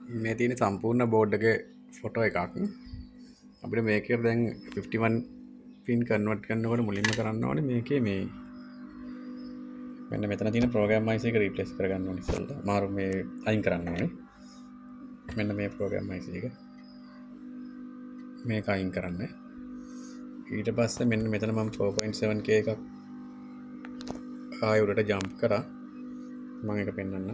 මේ තියෙන සම්පූර්ණ බෝඩ් එකේ ෆොටෝ එකක්. අපිට මේකේ දැන් 51 පින් කන්වර්ට් කරනකොට මුලින්ම කරන්න ඕනේ මේකේ මේ මෙන්න මෙතන තියෙන ප්‍රෝග්‍රෑම් IC එක රීප්ලේස් කරගන්න ඕනේ ඉස්සෙල්ලා. මාරු මේ අයින් කරන්න ඕනේ. මෙන්න මේ ප්‍රෝග්‍රෑම් IC එක. මේක අයින් කරන්න. ඊට පස්සේ මෙන්න මෙතන මම 4.7K එකක් ආයෙ උඩට ජම්ප් කරා. මම ඒක පෙන්නන්න.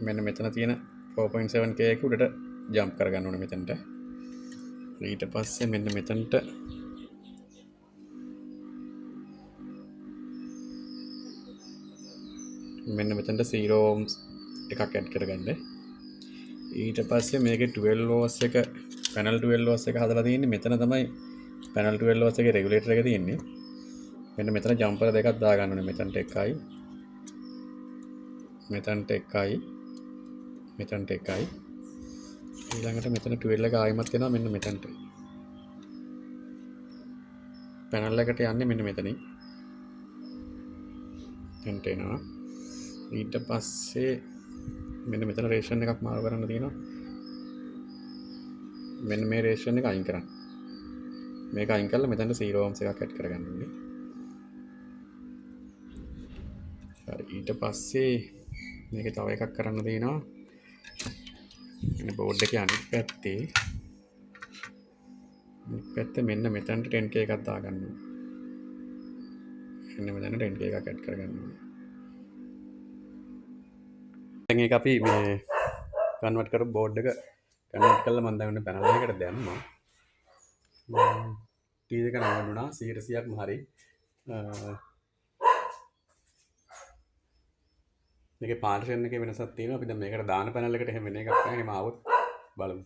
මෙන්න මෙතන තියෙන 4.7K එක උඩට ජම්ප් කරගන්න ඕනේ මෙතනට. ඊට පස්සේ මෙන්න මෙතනට මෙන්න මෙතනට 0 ohms එකක් ඇඩ් කරගන්න. ඊට පස්සේ මේකේ 12 volts එක panel 12 volts එක හදලා තියෙන්නේ. මෙතන තමයි panel 12 volts එකේ regulator එක තියෙන්නේ. මෙන්න මෙතන ජම්පර් දෙකක් දාගන්න ඕනේ. මෙතනට එකයි. මෙතනට එකයි. මෙතනට එකයි. ඊළඟට මෙතන 12 එක ආයිමත් එනවා මෙන්න මෙතනට. පැනල් එකට යන්නේ මෙන්න මෙතනින්. මෙතනට එනවා. ඊට පස්සේ මෙන්න මෙතන රේෂන් එකක් මාරු කරන්න තියෙනවා. මෙන්න මේ රේෂන් එක අයින් කරන්න. මේක අයින් කරලා මෙතනට 0 ohms එකක් ඇඩ් කරගන්න ඕනේ. හරි ඊට පස්සේ මේකේ තව එකක් කරන්න තියෙනවා. මේ බෝඩ් එකේ අනිත් පැත්තේ මෙන්න මෙතනට 10K එකක් දාගන්න ඕනේ. මෙන්න මෙතන 10K එකක් ඇඩ් කරගන්න ඕනේ. දැන් ඒක අපි මේ කන්වර්ට් කරපු බෝඩ් එක කන්වර්ට් කරලා මම දැන් පැනල් එකකට දැම්මා. T එක නවන්නුනා 100%ක්ම හරි. මේකේ පාර්ටිෂන් එකේ වෙනසක් තියෙනවා. අපි දැන් මේකට දාන පැනල් එකට එහෙම වෙන එකක් නැහැ. එහෙම ආවොත් බලමු.